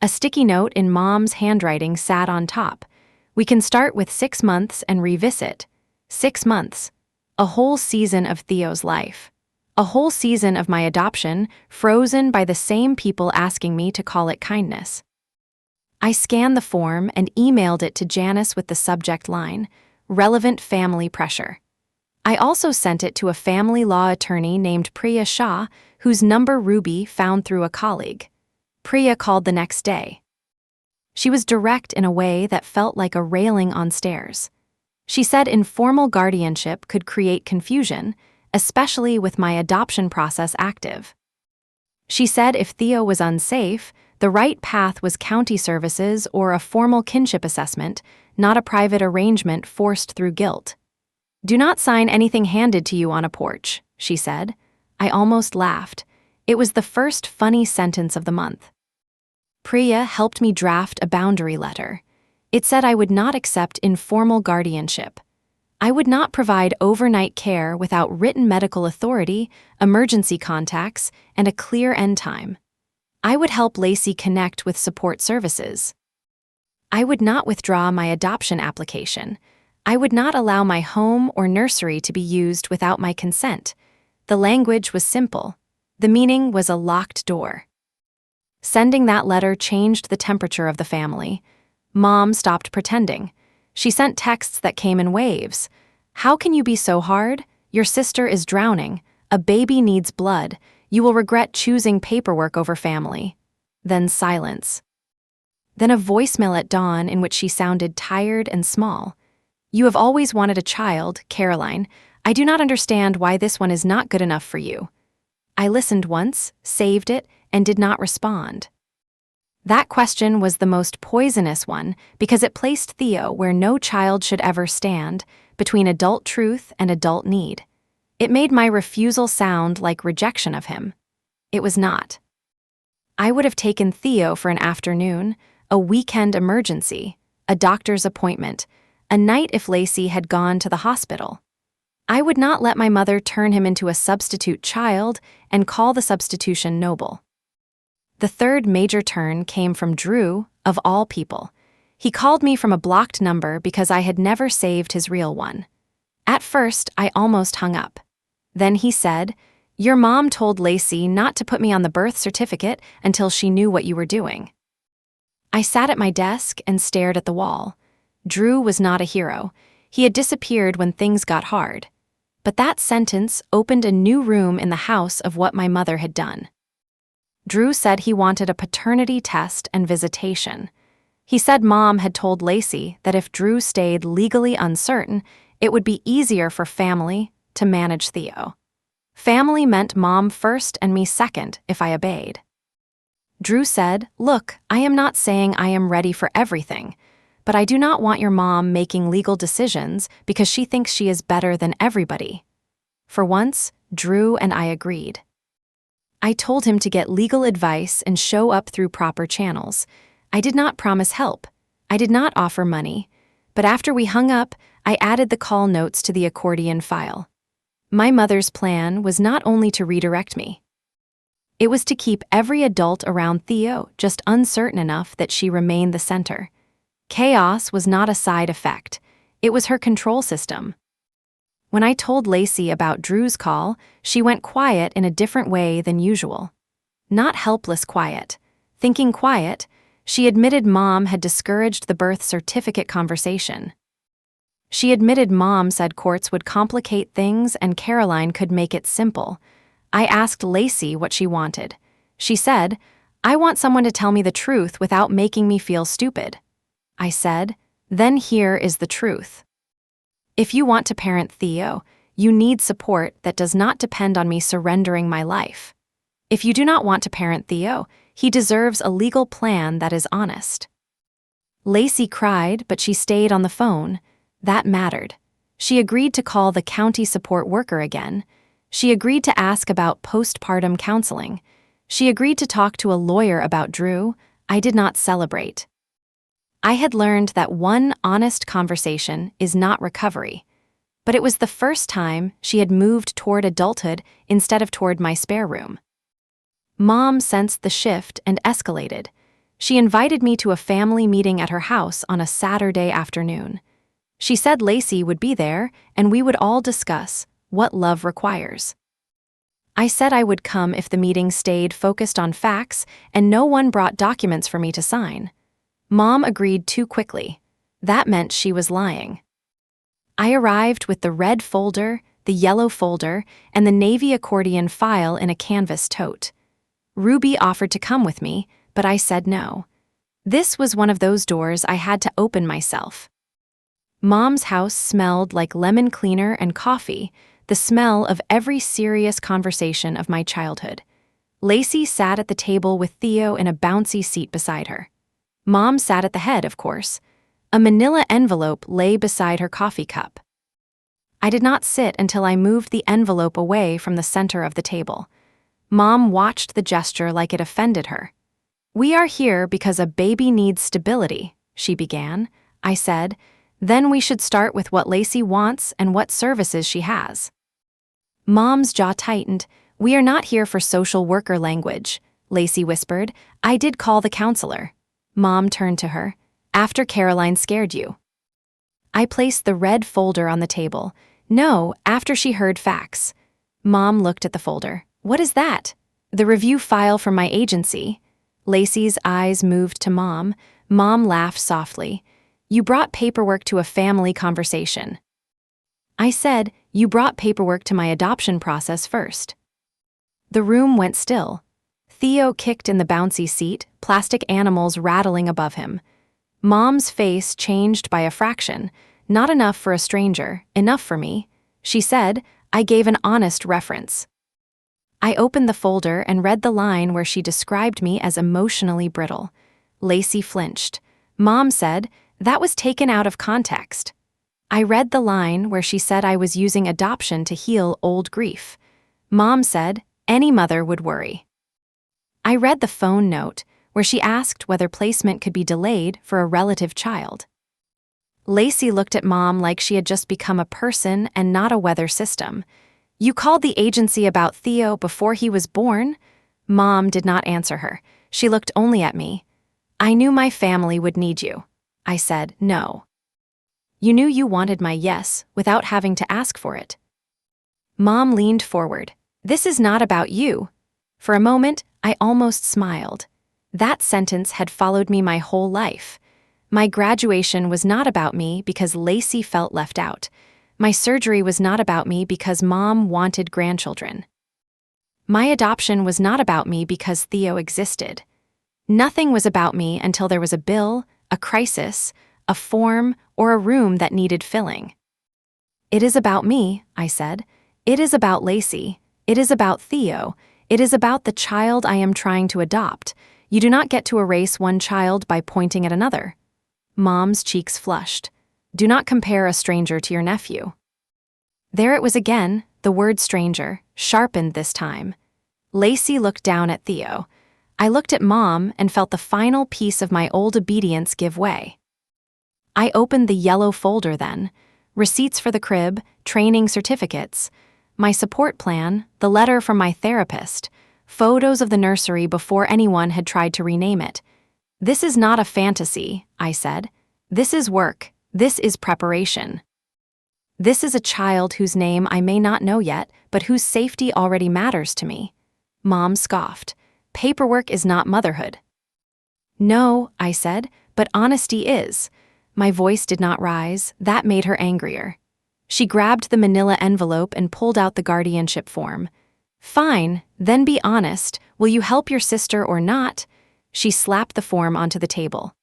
A sticky note in Mom's handwriting sat on top. "We can start with 6 months and revisit." 6 months. A whole season of Theo's life. A whole season of my adoption, frozen by the same people asking me to call it kindness. I scanned the form and emailed it to Janice with the subject line, "Relevant Family Pressure." I also sent it to a family law attorney named Priya Shah, whose number Ruby found through a colleague. Priya called the next day. She was direct in a way that felt like a railing on stairs. She said informal guardianship could create confusion, especially with my adoption process active. She said if Theo was unsafe, the right path was county services or a formal kinship assessment, not a private arrangement forced through guilt. "Do not sign anything handed to you on a porch," she said. I almost laughed. It was the first funny sentence of the month. Priya helped me draft a boundary letter. It said I would not accept informal guardianship. I would not provide overnight care without written medical authority, emergency contacts, and a clear end time. I would help Lacey connect with support services. I would not withdraw my adoption application. I would not allow my home or nursery to be used without my consent. The language was simple. The meaning was a locked door. Sending that letter changed the temperature of the family. Mom stopped pretending. She sent texts that came in waves. "How can you be so hard? Your sister is drowning. A baby needs blood. You will regret choosing paperwork over family." Then silence. Then a voicemail at dawn in which she sounded tired and small. "You have always wanted a child, Caroline. I do not understand why this one is not good enough for you." I listened once, saved it, and did not respond. That question was the most poisonous one because it placed Theo where no child should ever stand, between adult truth and adult need. It made my refusal sound like rejection of him. It was not. I would have taken Theo for an afternoon, a weekend emergency, a doctor's appointment, a night if Lacey had gone to the hospital. I would not let my mother turn him into a substitute child and call the substitution noble. The third major turn came from Drew, of all people. He called me from a blocked number because I had never saved his real one. At first, I almost hung up. Then he said, "Your mom told Lacey not to put me on the birth certificate until she knew what you were doing." I sat at my desk and stared at the wall. Drew was not a hero. He had disappeared when things got hard. But that sentence opened a new room in the house of what my mother had done. Drew said he wanted a paternity test and visitation. He said Mom had told Lacey that if Drew stayed legally uncertain, it would be easier for family to manage Theo. Family meant Mom first and me second if I obeyed. Drew said, "Look, I am not saying I am ready for everything, but I do not want your mom making legal decisions because she thinks she is better than everybody." For once, Drew and I agreed. I told him to get legal advice and show up through proper channels. I did not promise help. I did not offer money. But after we hung up, I added the call notes to the accordion file. My mother's plan was not only to redirect me. It was to keep every adult around Theo just uncertain enough that she remained the center. Chaos was not a side effect. It was her control system. When I told Lacey about Drew's call, she went quiet in a different way than usual. Not helpless quiet. Thinking quiet, she admitted Mom had discouraged the birth certificate conversation. She admitted Mom said courts would complicate things and Caroline could make it simple. I asked Lacey what she wanted. She said, "I want someone to tell me the truth without making me feel stupid." I said, "Then here is the truth. If you want to parent Theo, you need support that does not depend on me surrendering my life. If you do not want to parent Theo, he deserves a legal plan that is honest." Lacey cried, but she stayed on the phone. That mattered. She agreed to call the county support worker again. She agreed to ask about postpartum counseling. She agreed to talk to a lawyer about Drew. I did not celebrate. I had learned that one honest conversation is not recovery, but it was the first time she had moved toward adulthood instead of toward my spare room. Mom sensed the shift and escalated. She invited me to a family meeting at her house on a Saturday afternoon. She said Lacey would be there and we would all discuss what love requires. I said I would come if the meeting stayed focused on facts and no one brought documents for me to sign. Mom agreed too quickly. That meant she was lying. I arrived with the red folder, the yellow folder, and the navy accordion file in a canvas tote. Ruby offered to come with me, but I said no. This was one of those doors I had to open myself. Mom's house smelled like lemon cleaner and coffee, the smell of every serious conversation of my childhood. Lacey sat at the table with Theo in a bouncy seat beside her. Mom sat at the head, of course. A manila envelope lay beside her coffee cup. I did not sit until I moved the envelope away from the center of the table. Mom watched the gesture like it offended her. "We are here because a baby needs stability," she began. I said, "Then we should start with what Lacey wants and what services she has." Mom's jaw tightened. "We are not here for social worker language," Lacey whispered. "I did call the counselor." Mom turned to her. "After Caroline scared you." I placed the red folder on the table. "No, after she heard facts." Mom looked at the folder. "What is that?" "The review file from my agency." Lacey's eyes moved to Mom. Mom laughed softly. "You brought paperwork to a family conversation." I said, "You brought paperwork to my adoption process first." The room went still. Theo kicked in the bouncy seat, plastic animals rattling above him. Mom's face changed by a fraction. "Not enough for a stranger, enough for me." She said. I gave an honest reference. I opened the folder and read the line where she described me as emotionally brittle. Lacey flinched. Mom said, "That was taken out of context." I read the line where she said I was using adoption to heal old grief. Mom said, "Any mother would worry." I read the phone note where she asked whether placement could be delayed for a relative child. Lacey looked at Mom like she had just become a person and not a weather system. "You called the agency about Theo before he was born?" Mom did not answer her. She looked only at me. "I knew my family would need you." I said, "No." "You knew you wanted my yes without having to ask for it." Mom leaned forward. "This is not about you." For a moment, I almost smiled. That sentence had followed me my whole life. My graduation was not about me because Lacey felt left out. My surgery was not about me because Mom wanted grandchildren. My adoption was not about me because Theo existed. Nothing was about me until there was a bill, a crisis, a form, or a room that needed filling. "It is about me," I said. "It is about Lacey. It is about Theo. It is about the child I am trying to adopt. You do not get to erase one child by pointing at another." Mom's cheeks flushed. "Do not compare a stranger to your nephew." There it was again, the word stranger, sharpened this time. Lacey looked down at Theo. I looked at Mom and felt the final piece of my old obedience give way. I opened the yellow folder then. Receipts for the crib, training certificates, my support plan, the letter from my therapist, photos of the nursery before anyone had tried to rename it. "This is not a fantasy," I said. "This is work. This is preparation. This is a child whose name I may not know yet, but whose safety already matters to me." Mom scoffed. "Paperwork is not motherhood." "No," I said, "but honesty is." My voice did not rise. That made her angrier. She grabbed the manila envelope and pulled out the guardianship form. "Fine, then be honest. Will you help your sister or not?" She slapped the form onto the table.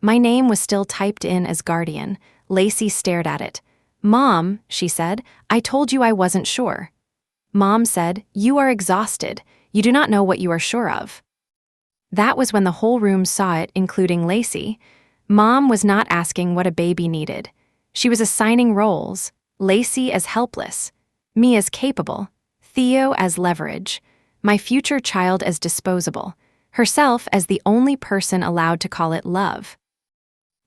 My name was still typed in as guardian. Lacey stared at it. "Mom," she said, "I told you I wasn't sure." Mom said, "You are exhausted. You do not know what you are sure of." That was when the whole room saw it, including Lacey. Mom was not asking what a baby needed. She was assigning roles, Lacey as helpless, me as capable, Theo as leverage, my future child as disposable, herself as the only person allowed to call it love.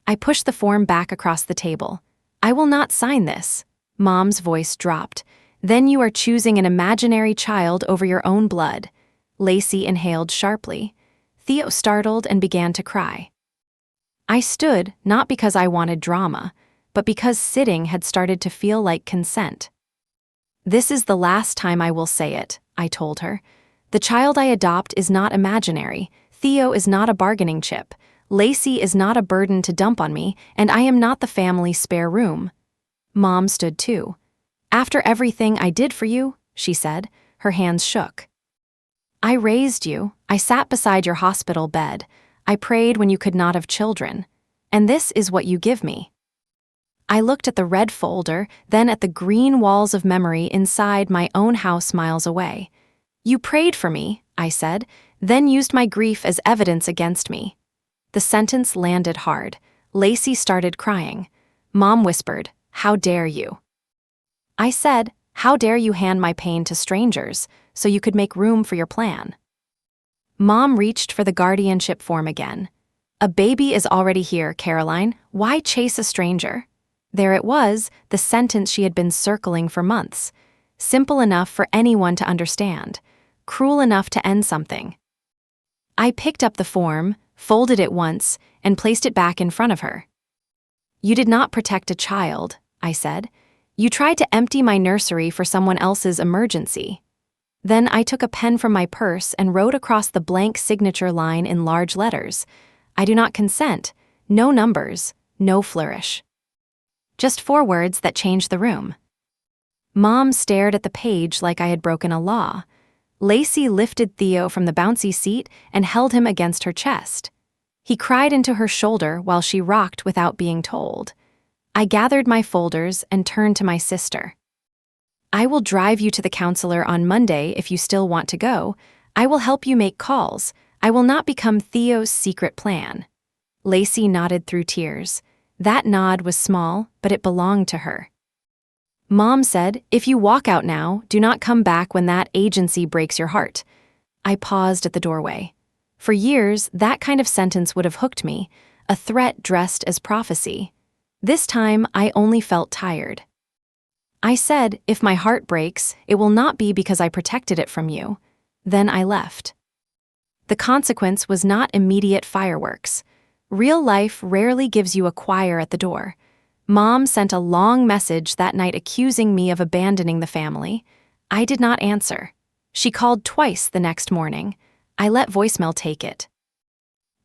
I pushed the form back across the table. "I will not sign this." Mom's voice dropped. "Then you are choosing an imaginary child over your own blood." Lacey inhaled sharply. Theo startled and began to cry. I stood, not because I wanted drama, but because sitting had started to feel like consent. "This is the last time I will say it," I told her. "The child I adopt is not imaginary. Theo is not a bargaining chip. Lacey is not a burden to dump on me, and I am not the family's spare room." Mom stood too. "After everything I did for you," she said, her hands shook. "I raised you. I sat beside your hospital bed. I prayed when you could not have children. And this is what you give me." I looked at the red folder, then at the green walls of memory inside my own house miles away. "You prayed for me," I said, "then used my grief as evidence against me." The sentence landed hard. Lacey started crying. Mom whispered, "How dare you?" I said, "How dare you hand my pain to strangers so you could make room for your plan?" Mom reached for the guardianship form again. "A baby is already here, Caroline. Why chase a stranger?" There it was, the sentence she had been circling for months. Simple enough for anyone to understand. Cruel enough to end something. I picked up the form, folded it once, and placed it back in front of her. "You did not protect a child," I said. "You tried to empty my nursery for someone else's emergency." Then I took a pen from my purse and wrote across the blank signature line in large letters, "I do not consent, no numbers, no flourish." Just 4 words that changed the room. Mom stared at the page like I had broken a law. Lacey lifted Theo from the bouncy seat and held him against her chest. He cried into her shoulder while she rocked without being told. I gathered my folders and turned to my sister. "I will drive you to the counselor on Monday if you still want to go. I will help you make calls. I will not become Theo's secret plan." Lacey nodded through tears. That nod was small, but it belonged to her. Mom said, "If you walk out now, do not come back when that agency breaks your heart." I paused at the doorway. For years, that kind of sentence would have hooked me, a threat dressed as prophecy. This time, I only felt tired. I said, "If my heart breaks, it will not be because I protected it from you." Then I left. The consequence was not immediate fireworks. Real life rarely gives you a choir at the door. Mom sent a long message that night accusing me of abandoning the family. I did not answer. She called twice the next morning. I let voicemail take it.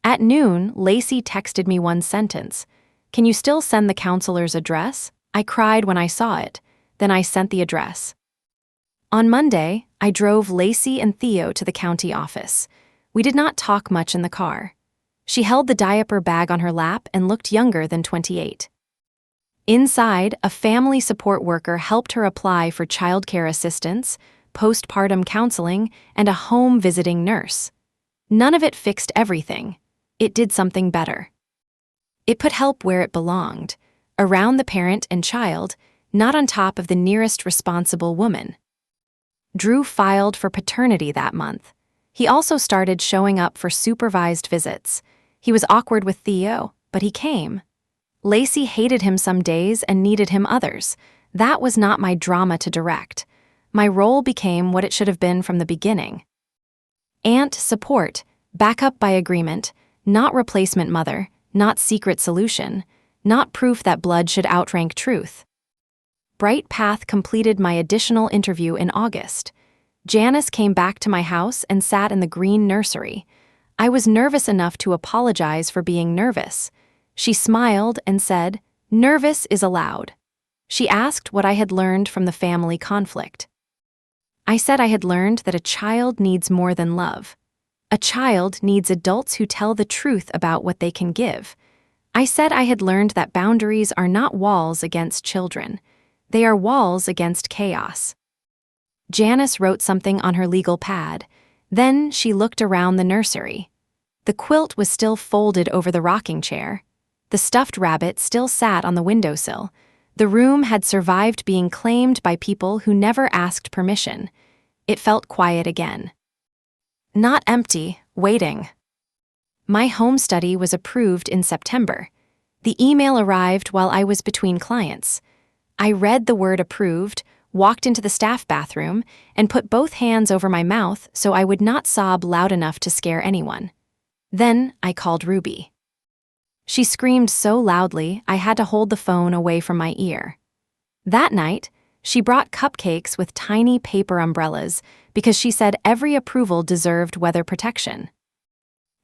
At noon, Lacey texted me one sentence. "Can you still send the counselor's address?" I cried when I saw it. Then I sent the address. On Monday, I drove Lacey and Theo to the county office. We did not talk much in the car. She held the diaper bag on her lap and looked younger than 28. Inside, a family support worker helped her apply for childcare assistance, postpartum counseling, and a home visiting nurse. None of it fixed everything. It did something better. It put help where it belonged, around the parent and child, not on top of the nearest responsible woman. Drew filed for paternity that month. He also started showing up for supervised visits. He was awkward with Theo, but he came. Lacey hated him some days and needed him others. That was not my drama to direct. My role became what it should have been from the beginning. Aunt support, backup by agreement, not replacement mother, not secret solution, not proof that blood should outrank truth. Bright Path completed my additional interview in August. Janice came back to my house and sat in the green nursery. I was nervous enough to apologize for being nervous. She smiled and said, "Nervous is allowed." She asked what I had learned from the family conflict. I said I had learned that a child needs more than love. A child needs adults who tell the truth about what they can give. I said I had learned that boundaries are not walls against children. They are walls against chaos. Janice wrote something on her legal pad. Then she looked around the nursery. The quilt was still folded over the rocking chair. The stuffed rabbit still sat on the windowsill. The room had survived being claimed by people who never asked permission. It felt quiet again. Not empty, waiting. My home study was approved in September. The email arrived while I was between clients. I read the word approved, walked into the staff bathroom, and put both hands over my mouth so I would not sob loud enough to scare anyone. Then I called Ruby. She screamed so loudly I had to hold the phone away from my ear. That night, she brought cupcakes with tiny paper umbrellas because she said every approval deserved weather protection.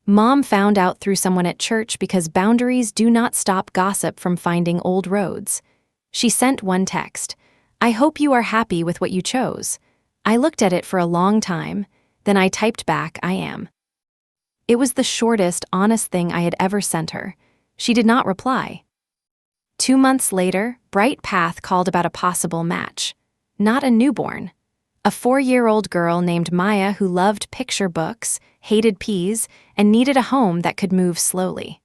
Mom found out through someone at church because boundaries do not stop gossip from finding old roads. She sent one text, "I hope you are happy with what you chose." I looked at it for a long time, then I typed back, "I am." It was the shortest, honest thing I had ever sent her. She did not reply. 2 months later, Bright Path called about a possible match. Not a newborn. A 4-year-old girl named Maya who loved picture books, hated peas, and needed a home that could move slowly.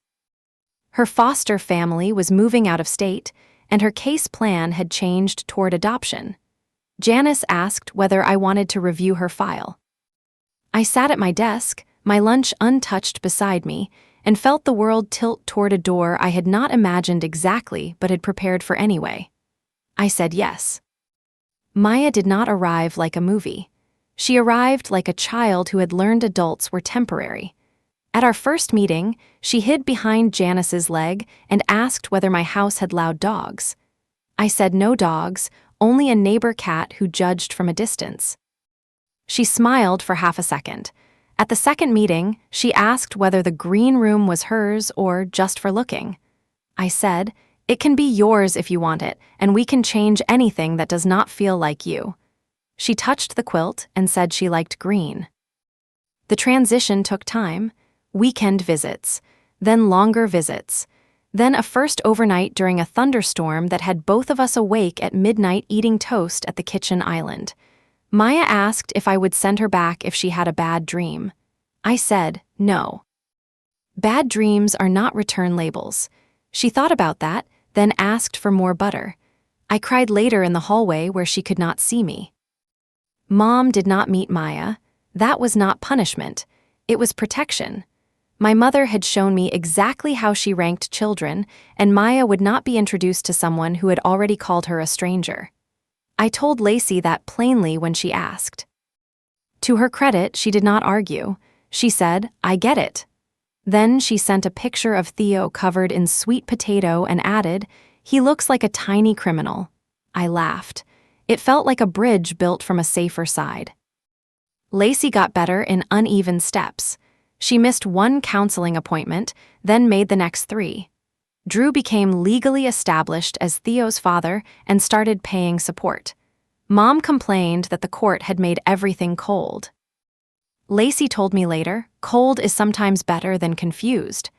Her foster family was moving out of state, and her case plan had changed toward adoption. Janice asked whether I wanted to review her file. I sat at my desk, my lunch untouched beside me, and felt the world tilt toward a door I had not imagined exactly but had prepared for anyway. I said yes. Maya did not arrive like a movie. She arrived like a child who had learned adults were temporary. At our first meeting, she hid behind Janice's leg and asked whether my house had loud dogs. I said no dogs, only a neighbor cat who judged from a distance. She smiled for half a second. At the second meeting, she asked whether the green room was hers or just for looking. I said, "It can be yours if you want it, and we can change anything that does not feel like you." She touched the quilt and said she liked green. The transition took time. Weekend visits, then longer visits, then a first overnight during a thunderstorm that had both of us awake at midnight eating toast at the kitchen island. Maya asked if I would send her back if she had a bad dream. I said, no. Bad dreams are not return labels. She thought about that, then asked for more butter. I cried later in the hallway where she could not see me. Mom did not meet Maya. That was not punishment. It was protection. My mother had shown me exactly how she ranked children, and Maya would not be introduced to someone who had already called her a stranger. I told Lacey that plainly when she asked. To her credit, she did not argue. She said, "I get it." Then she sent a picture of Theo covered in sweet potato and added, "He looks like a tiny criminal." I laughed. It felt like a bridge built from a safer side. Lacey got better in uneven steps. She missed one counseling appointment, then made the next 3. Drew became legally established as Theo's father and started paying support. Mom complained that the court had made everything cold. Lacey told me later, cold is sometimes better than confused.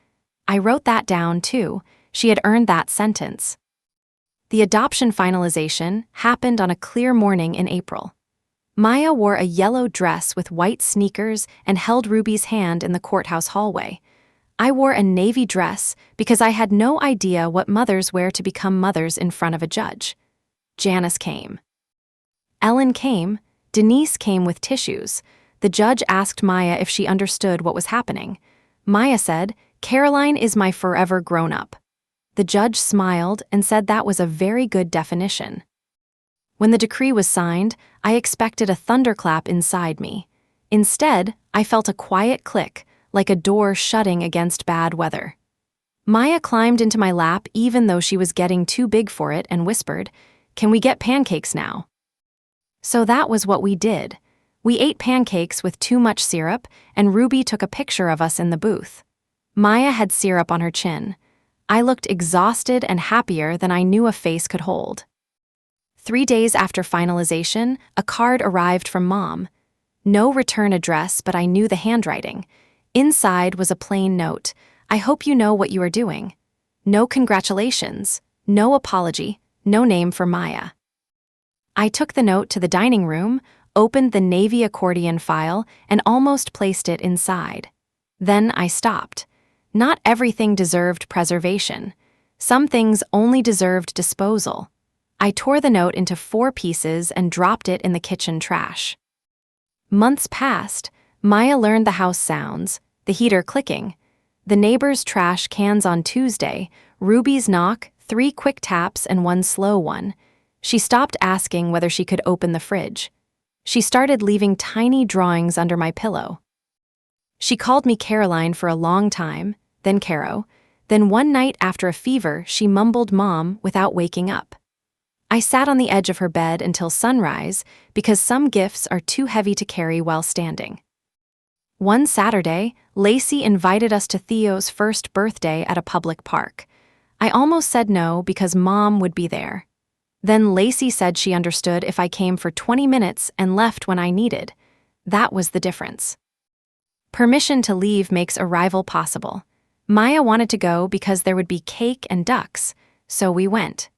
I wrote that down too. She had earned that sentence. The adoption finalization happened on a clear morning in April. Maya wore a yellow dress with white sneakers and held Ruby's hand in the courthouse hallway. I wore a navy dress because I had no idea what mothers wear to become mothers in front of a judge. Janice came. Ellen came. Denise came with tissues. The judge asked Maya if she understood what was happening. Maya said, "Caroline is my forever grown-up." The judge smiled and said that was a very good definition. When the decree was signed, I expected a thunderclap inside me. Instead, I felt a quiet click, like a door shutting against bad weather. Maya climbed into my lap even though she was getting too big for it and whispered, "Can we get pancakes now?" So that was what we did. We ate pancakes with too much syrup, and Ruby took a picture of us in the booth. Maya had syrup on her chin. I looked exhausted and happier than I knew a face could hold. 3 days after finalization, a card arrived from Mom. No return address, but I knew the handwriting. Inside was a plain note. "I hope you know what you are doing." No congratulations, no apology, no name for Maya. I took the note to the dining room, opened the navy accordion file, and almost placed it inside. Then I stopped. Not everything deserved preservation. Some things only deserved disposal. I tore the note into 4 pieces and dropped it in the kitchen trash. Months passed. Maya learned the house sounds, the heater clicking, the neighbor's trash cans on Tuesday, Ruby's knock, 3 quick taps and 1 slow one. She stopped asking whether she could open the fridge. She started leaving tiny drawings under my pillow. She called me Caroline for a long time, then Caro. Then one night after a fever, she mumbled Mom without waking up. I sat on the edge of her bed until sunrise because some gifts are too heavy to carry while standing. One Saturday, Lacey invited us to Theo's first birthday at a public park. I almost said no because Mom would be there. Then Lacey said she understood if I came for 20 minutes and left when I needed. That was the difference. Permission to leave makes arrival possible. Maya wanted to go because there would be cake and ducks, so we went.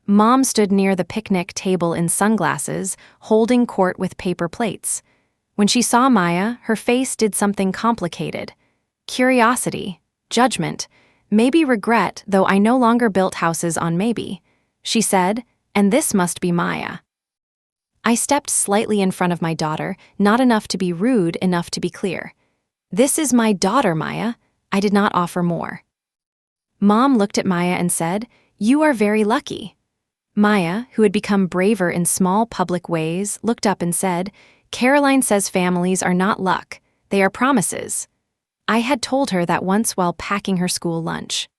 Mom stood near the picnic table in sunglasses, holding court with paper plates. When she saw Maya, her face did something complicated. Curiosity, judgment, maybe regret, though I no longer built houses on maybe. She said, "And this must be Maya." I stepped slightly in front of my daughter, not enough to be rude, enough to be clear. "This is my daughter, Maya." I did not offer more. Mom looked at Maya and said, "You are very lucky." Maya, who had become braver in small public ways, looked up and said, "Caroline says families are not luck, they are promises." I had told her that once while packing her school lunch.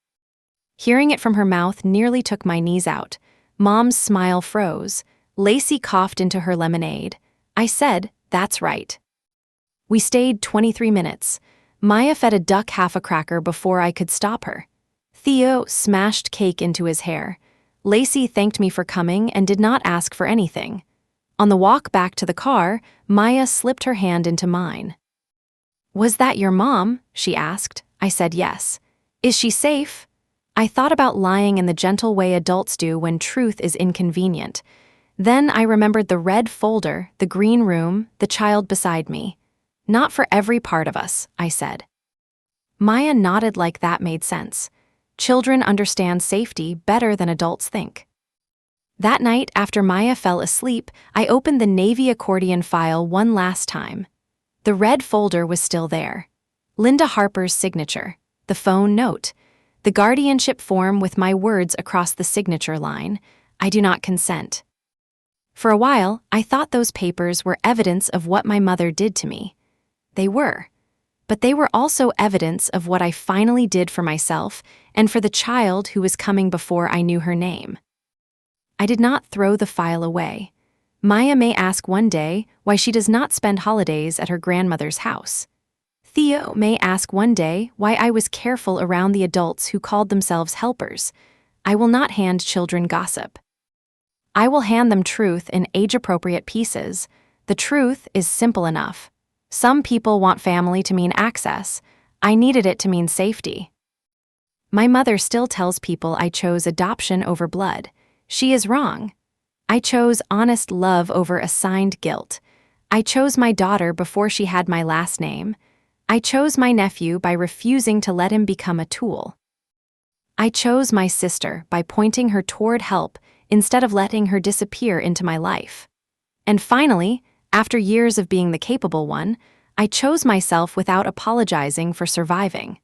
Hearing it from her mouth nearly took my knees out. Mom's smile froze. Lacey coughed into her lemonade. I said, "That's right." We stayed 23 minutes. Maya fed a duck half a cracker before I could stop her. Theo smashed cake into his hair. Lacey thanked me for coming and did not ask for anything. On the walk back to the car, Maya slipped her hand into mine. "Was that your mom?" she asked. I said yes. "Is she safe?" I thought about lying in the gentle way adults do when truth is inconvenient. Then I remembered the red folder, the green room, the child beside me. "Not for every part of us," I said. Maya nodded like that made sense. Children understand safety better than adults think. That night, after Maya fell asleep, I opened the Navy accordion file one last time. The red folder was still there. Linda Harper's signature, the phone note, the guardianship form with my words across the signature line, "I do not consent." For a while, I thought those papers were evidence of what my mother did to me. They were. But they were also evidence of what I finally did for myself and for the child who was coming before I knew her name. I did not throw the file away. Maya may ask one day why she does not spend holidays at her grandmother's house. Theo may ask one day why I was careful around the adults who called themselves helpers. I will not hand children gossip. I will hand them truth in age-appropriate pieces. The truth is simple enough. Some people want family to mean access. I needed it to mean safety. My mother still tells people I chose adoption over blood. She is wrong. I chose honest love over assigned guilt. I chose my daughter before she had my last name. I chose my nephew by refusing to let him become a tool. I chose my sister by pointing her toward help instead of letting her disappear into my life. And finally, after years of being the capable one, I chose myself without apologizing for surviving.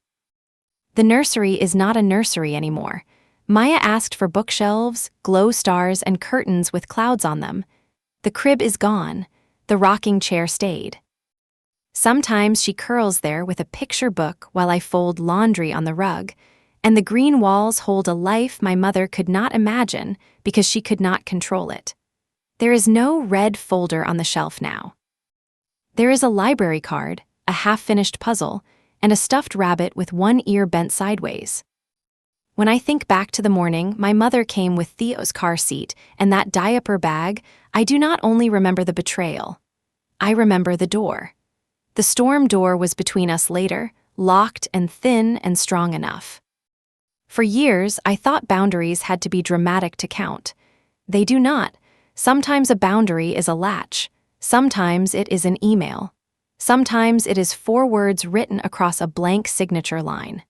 The nursery is not a nursery anymore. Maya asked for bookshelves, glow stars, and curtains with clouds on them. The crib is gone. The rocking chair stayed. Sometimes she curls there with a picture book while I fold laundry on the rug, and the green walls hold a life my mother could not imagine because she could not control it. There is no red folder on the shelf now. There is a library card, a half-finished puzzle, and a stuffed rabbit with one ear bent sideways. When I think back to the morning my mother came with Theo's car seat and that diaper bag, I do not only remember the betrayal. I remember the door. The storm door was between us later, locked and thin and strong enough. For years, I thought boundaries had to be dramatic to count. They do not. Sometimes a boundary is a latch. Sometimes it is an email. Sometimes it is 4 words written across a blank signature line.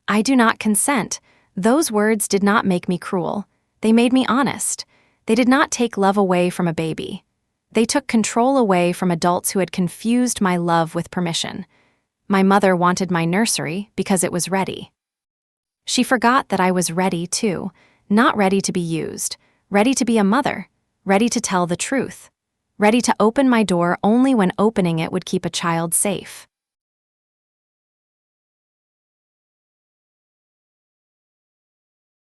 I do not consent. Those words did not make me cruel. They made me honest. They did not take love away from a baby. They took control away from adults who had confused my love with permission. My mother wanted my nursery because it was ready. She forgot that I was ready too, not ready to be used, ready to be a mother, ready to tell the truth, ready to open my door only when opening it would keep a child safe.